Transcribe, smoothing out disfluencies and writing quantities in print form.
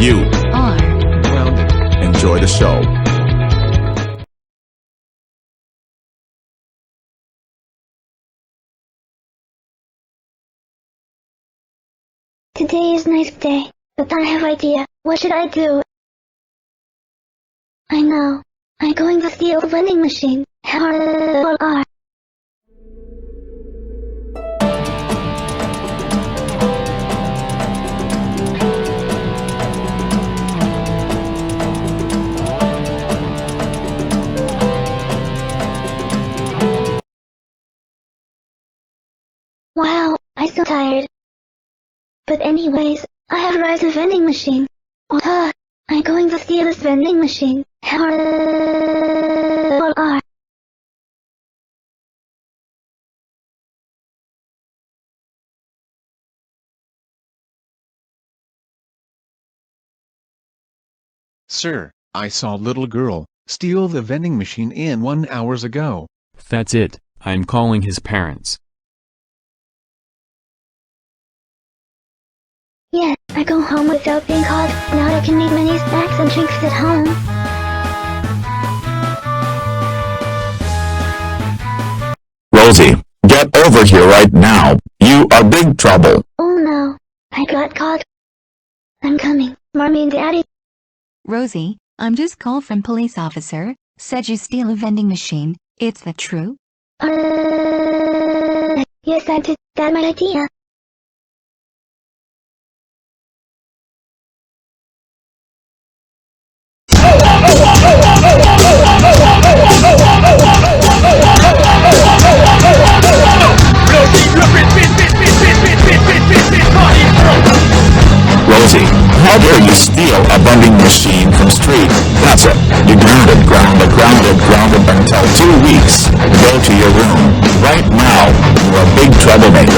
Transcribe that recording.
You are grounded. Enjoy the show. Today is nice day, but I have idea. What should I do? I know. I'm going to steal the vending machine. How Wow, I'm so tired. But anyways, I have Ryzen vending machine. I'm going to steal this vending machine. Sir, I saw little girl steal the vending machine in 1 hour ago. That's it, I'm calling his parents. Yeah, I go home without being caught. Now I can make many snacks and drinks at home. Rosie, get over here right now. You are big trouble. Oh no, I got caught. I'm coming, Mommy and Daddy. Rosie, I'm just called from police officer, said you steal a vending machine, it's that true? Yes I did, that's my idea. Rosie, how dare you steal a vending machine from street? That's it. You grounded until 2 weeks. Go to your room. Right now. You're a big troublemaker.